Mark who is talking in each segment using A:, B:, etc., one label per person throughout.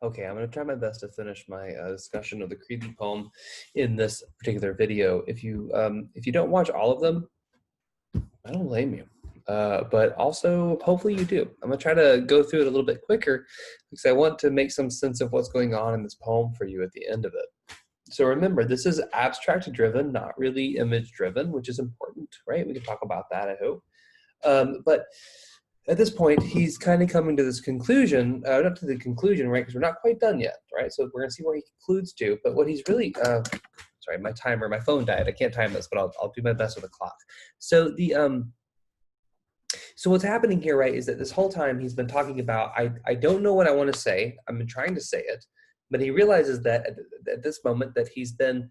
A: Okay, I'm going to try my best to finish my discussion of the Creeley poem in this particular video. If you don't watch all of them, I don't blame you. But also, hopefully you do. I'm going to try to go through it a little bit quicker because I want to make some sense of what's going on in this poem for you at the end of it. So remember, this is abstract driven, not really image driven, which is important, right? We can talk about that, I hope. But at this point, he's kind of coming to this conclusion, not to the conclusion, right, because we're not quite done yet, right? So we're going to see where he concludes to. But what he's really, sorry, my phone died. I can't time this, but I'll do my best with the clock. So so what's happening here, right, is that this whole time he's been talking about, I don't know what I want to say. I've been trying to say it, but he realizes that at this moment that he's been,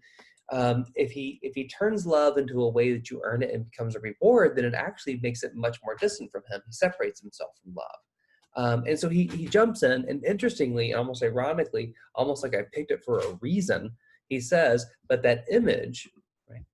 A: if he turns love into a way that you earn it and becomes a reward, then it actually makes it much more distant from him. He separates himself from love. And so he jumps in, and interestingly, almost ironically, almost like I picked it for a reason, he says, but that image, right,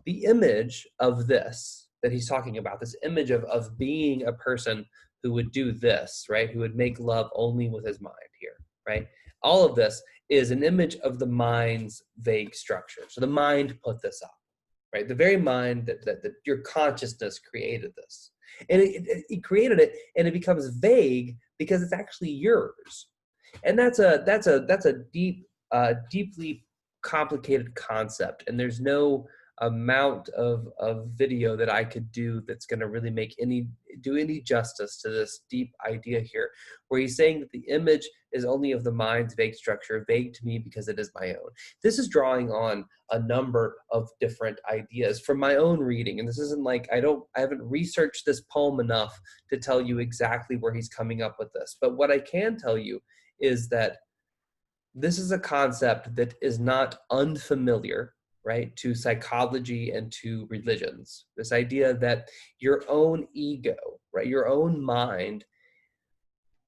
A: the image of this that he's talking about, this image of being a person who would do this, right, who would make love only with his mind here, right? All of this is an image of the mind's vague structure. So the mind put this up, right? The very mind that your consciousness created this. And it created it, and it becomes vague because it's actually yours. And that's a deeply complicated concept, and there's no amount of video that I could do that's going to really do any justice to this deep idea here, where he's saying that the image is only of the mind's vague structure, vague to me because it is my own. This is drawing on a number of different ideas from my own reading, and this isn't like I haven't researched this poem enough to tell you exactly where he's coming up with this. But what I can tell you is that this is a concept that is not unfamiliar, right, to psychology and to religions. This idea that your own ego, right, your own mind,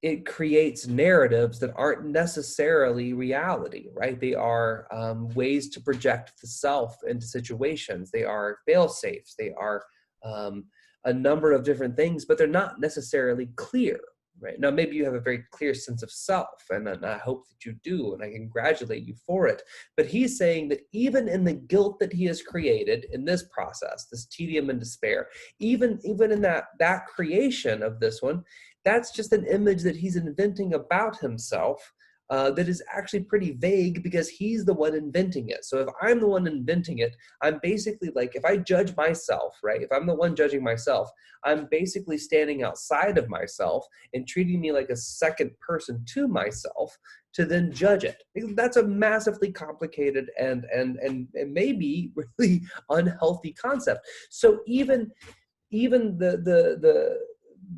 A: it creates narratives that aren't necessarily reality, right? They are ways to project the self into situations. They are fail-safes. They are a number of different things, but they're not necessarily clear. Right. Now, maybe you have a very clear sense of self, and I hope that you do, and I congratulate you for it. But he's saying that even in the guilt that he has created in this process, this tedium and despair, even in that creation of this one, that's just an image that he's inventing about himself that is actually pretty vague because he's the one inventing it. So if I'm the one inventing it, I'm basically like, if I judge myself, right, if I'm the one judging myself, I'm basically standing outside of myself and treating me like a second person to myself to then judge it. That's a massively complicated and maybe really unhealthy concept. So even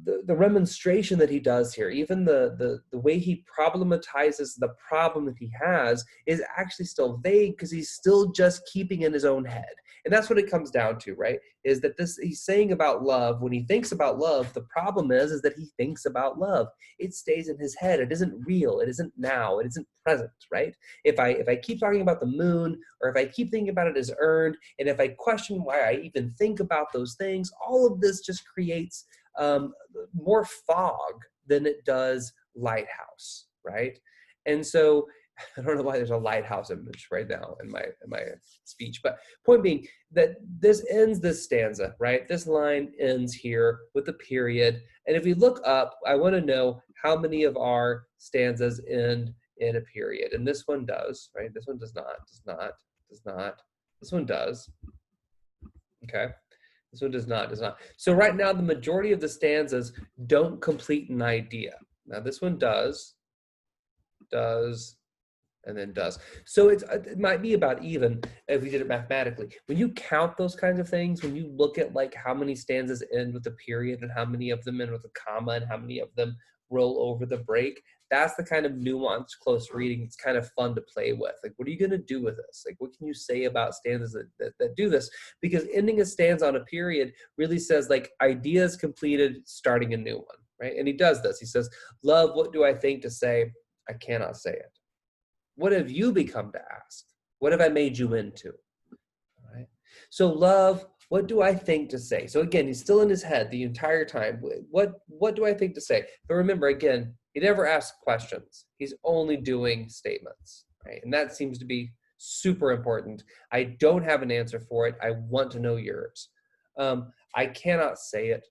A: the remonstration that he does here, even the way he problematizes the problem that he has is actually still vague because he's still just keeping in his own head. And that's what it comes down to, right? Is that he's saying about love, when he thinks about love, the problem is that he thinks about love. It stays in his head. It isn't real. It isn't now. It isn't present, right? If I keep talking about the moon, or if I keep thinking about it as earned, and if I question why I even think about those things, all of this just creates more fog than it does lighthouse, right? And so I don't know why there's a lighthouse image right now in my speech, but point being that this ends this stanza, right? This line ends here with a period. And if we look up, I want to know how many of our stanzas end in a period. And this one does, right? This one does not. This one does. Okay. This one does not. So right now, the majority of the stanzas don't complete an idea. Now this one does, and then does. So it might be about even if we did it mathematically. When you count those kinds of things, when you look at like how many stanzas end with a period and how many of them end with a comma and how many of them roll over the break, that's the kind of nuanced close reading. It's kind of fun to play with. Like, what are you going to do with this? Like, what can you say about stanzas that do this? Because ending a stanza on a period really says like ideas completed, starting a new one, right? And he does this. He says, love, what do I think to say? I cannot say it. What have you become to ask? What have I made you into? All right. So love, what do I think to say? So again, he's still in his head the entire time. What do I think to say? But remember, again, He never asks questions. He's only doing statements, right? And that seems to be super important. I don't have an answer for it. I want to know yours. I cannot say it.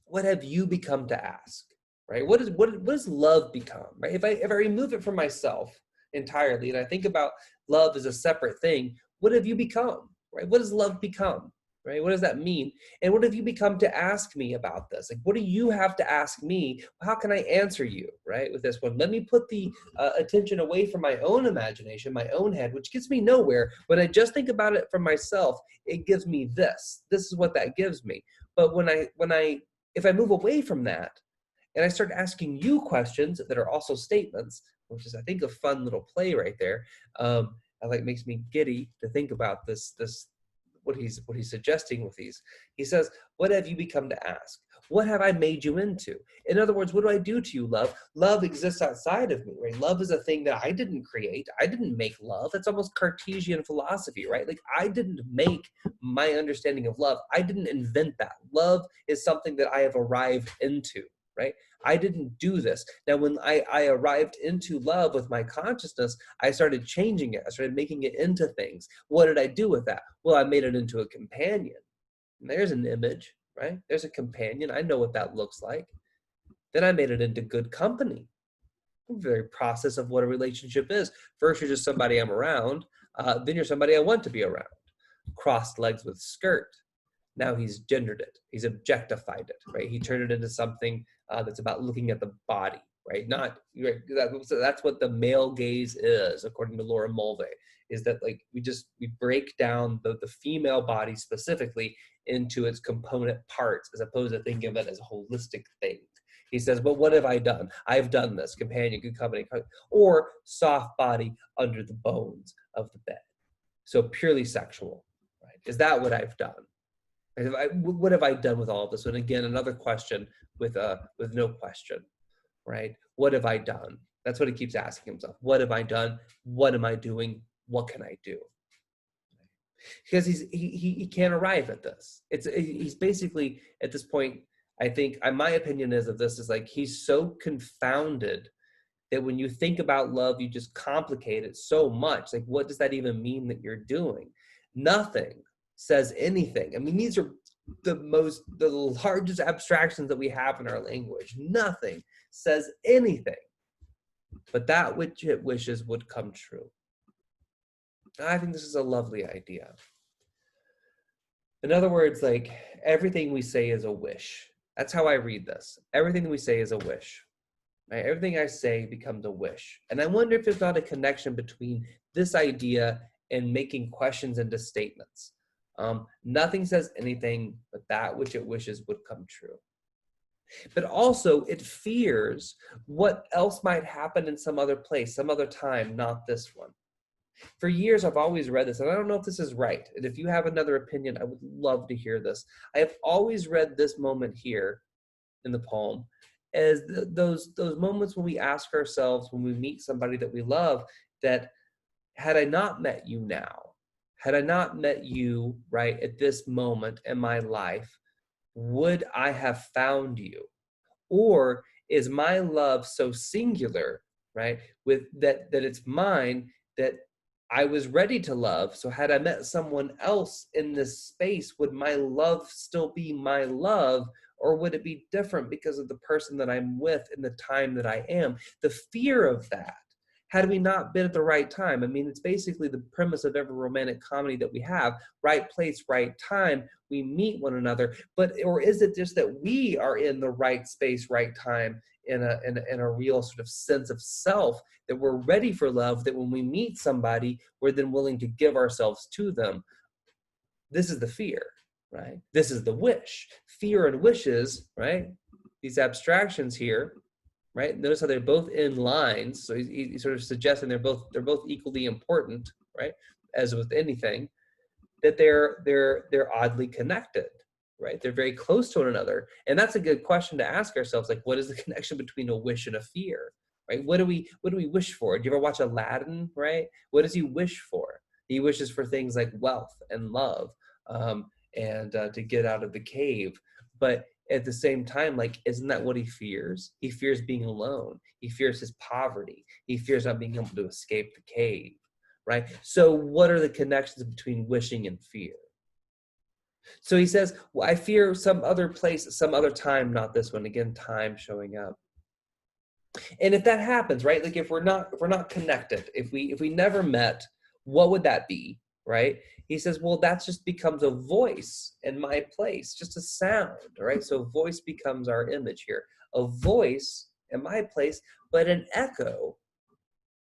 A: What have you become to ask, right? What does love become, right? If I remove it from myself entirely and I think about love as a separate thing, what have you become, right? What does love become, right? What does that mean? And what have you become to ask me about this? Like, what do you have to ask me? How can I answer you, right? With this one, let me put the attention away from my own imagination, my own head, which gets me nowhere. When I just think about it for myself, it gives me this. This is what that gives me. But if I move away from that and I start asking you questions that are also statements, which is, I think, a fun little play right there. I like makes me giddy to think about this what he's suggesting with these. He says, what have you become to ask? What have I made you into? In other words, what do I do to you, love? Love exists outside of me, right? Love is a thing that I didn't create. I didn't make love. That's almost Cartesian philosophy, right? Like, I didn't make my understanding of love. I didn't invent that. Love is something that I have arrived into, right? I didn't do this. Now, when I arrived into love with my consciousness, I started changing it. I started making it into things. What did I do with that? Well, I made it into a companion. And there's an image, right? There's a companion. I know what that looks like. Then I made it into good company. The very process of what a relationship is. First, you're just somebody I'm around. Then you're somebody I want to be around. Crossed legs with skirt. Now he's gendered it. He's objectified it, right? He turned it into something that's about looking at the body, right? Not right, that's what the male gaze is, according to Laura Mulvey, is that like we break down the female body specifically into its component parts as opposed to thinking of it as a holistic thing. He says, but what have I done? I've done this, companion, good company, or soft body under the bones of the bed. So purely sexual, right? Is that what I've done? What have I done with all of this? And again, another question with no question, right? What have I done? That's what he keeps asking himself. What have I done? What am I doing? What can I do? Because he can't arrive at this. He's basically at this point. I think my opinion is of this is like he's so confounded that when you think about love, you just complicate it so much. Like, what does that even mean that you're doing? Nothing says anything. I mean, these are the largest abstractions that we have in our language. Nothing says anything, but that which it wishes would come true. I think this is a lovely idea. In other words, like everything we say is a wish. That's how I read this. Everything we say is a wish. Right? Everything I say becomes a wish. And I wonder if there's not a connection between this idea and making questions into statements. Nothing says anything, but that which it wishes would come true. But also it fears what else might happen in some other place, some other time, not this one. For years, I've always read this, and I don't know if this is right. And if you have another opinion, I would love to hear this. I have always read this moment here in the poem as those moments when we ask ourselves, when we meet somebody that we love, that had I not met you now, had I not met you right at this moment in my life, would I have found you? Or is my love so singular, right, with that it's mine, that I was ready to love? So had I met someone else in this space, would my love still be my love? Or would it be different because of the person that I'm with in the time that I am? The fear of that. Had we not been at the right time? I mean, it's basically the premise of every romantic comedy that we have. Right place, right time, we meet one another. Or is it just that we are in the right space, right time, in a real sort of sense of self, that we're ready for love, that when we meet somebody, we're then willing to give ourselves to them? This is the fear, right? This is the wish. Fear and wishes, right? These abstractions here, right? Notice how they're both in lines. So he's sort of suggesting they're both equally important, right? As with anything, that they're oddly connected, right? They're very close to one another. And that's a good question to ask ourselves, like, what is the connection between a wish and a fear, right? What do we wish for? Do you ever watch Aladdin, right? What does he wish for? He wishes for things like wealth and love, and to get out of the cave. But at the same time, like, isn't that what he fears? He fears being alone. He fears his poverty. He fears not being able to escape the cave, right? So what are the connections between wishing and fear? So he says, well, I fear some other place, some other time, not this one. Again, time showing up. And if that happens, right? Like if we're not connected, if we never met, what would that be, right? He says, well, that just becomes a voice in my place, just a sound, right? So voice becomes our image here. A voice in my place, but an echo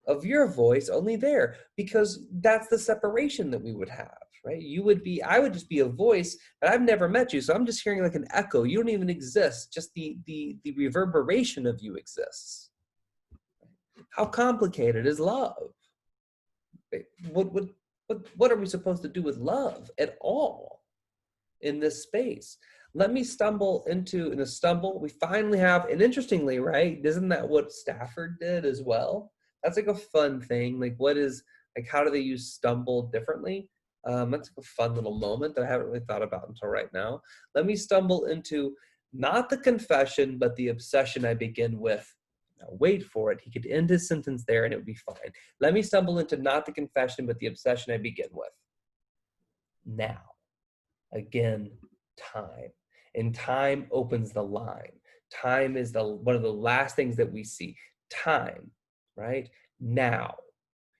A: of your voice only there, because that's the separation that we would have, right? I would just be a voice, but I've never met you, so I'm just hearing like an echo. You don't even exist, just the reverberation of you exists. How complicated is love? What are we supposed to do with love at all in this space? Let me stumble into, in a stumble, we finally have, and interestingly, right, isn't that what Stafford did as well? That's like a fun thing. Like how do they use stumble differently? That's like a fun little moment that I haven't really thought about until right now. Let me stumble into not the confession, but the obsession I begin with. Now, wait for it. He could end his sentence there and it would be fine. Let me stumble into not the confession, but the obsession I begin with. Now, again, time. And time opens the line. Time is one of the last things that we see. Time, right? Now.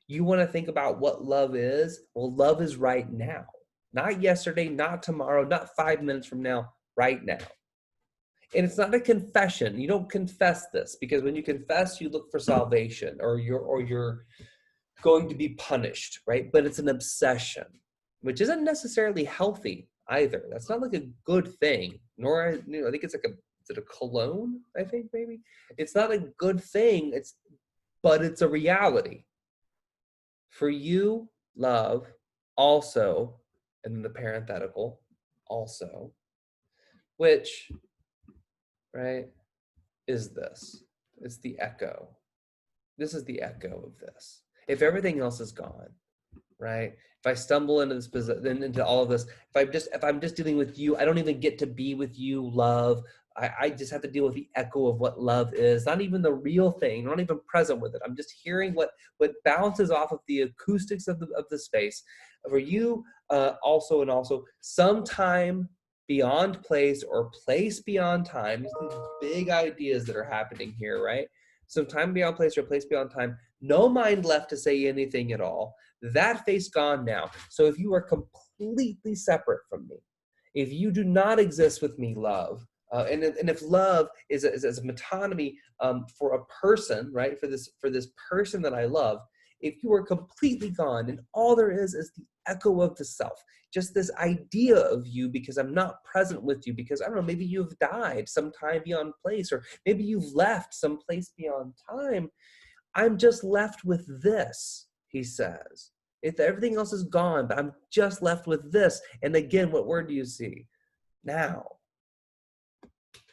A: You want to think about what love is? Well, love is right now. Not yesterday, not tomorrow, not 5 minutes from now, right now. And it's not a confession. You don't confess this, because when you confess, you look for salvation, or you're going to be punished, right? But it's an obsession, which isn't necessarily healthy either. That's not like a good thing. Nor, I think it's like is it a cologne? I think maybe it's not a good thing. But it's a reality. For you, love, also, and then the parenthetical, also, which, right, is this. It's the echo. This is the echo of this. If everything else is gone, right? If I stumble into this position, into all of this, if I'm just dealing with you, I don't even get to be with you, love. I just have to deal with the echo of what love is, not even the real thing. I'm not even present with it. I'm just hearing what bounces off of the acoustics of the space. For you, also, sometime beyond place or place beyond time. These big ideas that are happening here, right? So time beyond place or place beyond time. No mind left to say anything at all. That face gone now. So if you are completely separate from me, if you do not exist with me, love, and if love is a metonymy for a person, right, for this person that I love, if you are completely gone and all there is the echo of the self, just this idea of you, because I'm not present with you, because I don't know, maybe you've died sometime beyond place, or maybe you've left someplace beyond time, I'm just left with this, he says. If everything else is gone, but I'm just left with this. And again, what word do you see? Now.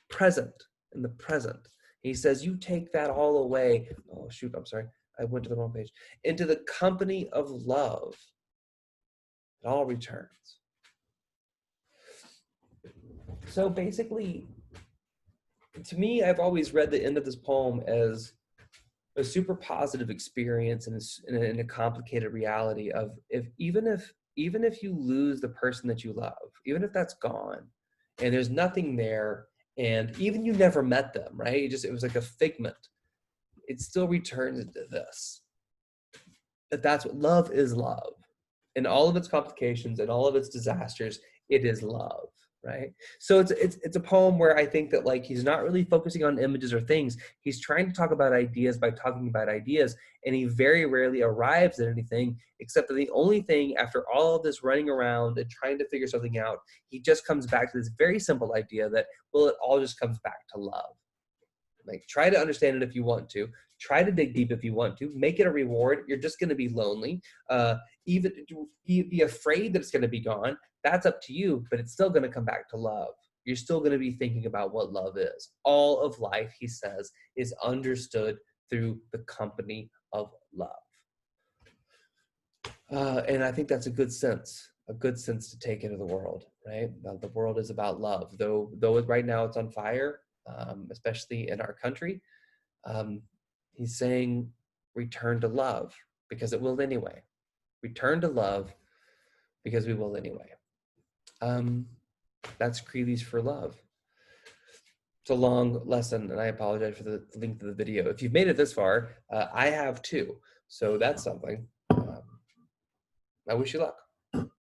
A: Present, in the present. He says, you take that all away. Oh, shoot, I'm sorry. I went to the wrong page. Into the company of love. It all returns. So basically, to me, I've always read the end of this poem as a super positive experience in a complicated reality of even if you lose the person that you love, even if that's gone and there's nothing there, and even you never met them, right? It was like a figment. It still returns into this. That's what love is. Love, in all of its complications and all of its disasters, it is love, right? So it's a poem where I think that, like, he's not really focusing on images or things. He's trying to talk about ideas by talking about ideas, and he very rarely arrives at anything, except that the only thing, after all of this running around and trying to figure something out, he just comes back to this very simple idea that, well, it all just comes back to love. Like, try to understand it if you want to. Try to dig deep if you want to. Make it a reward. You're just going to be lonely. Even be afraid that it's going to be gone. That's up to you, but it's still going to come back to love. You're still going to be thinking about what love is. All of life, he says, is understood through the company of love. And I think that's a good sense to take into the world. right? The world is about love, though right now it's on fire, especially in our country. Um, he's saying, return to love because it will anyway. Return to love because we will anyway. Um, that's Creeley's for love. It's a long lesson, and I apologize for the length of the video. If you've made it this far, I have too. So that's something. I wish you luck.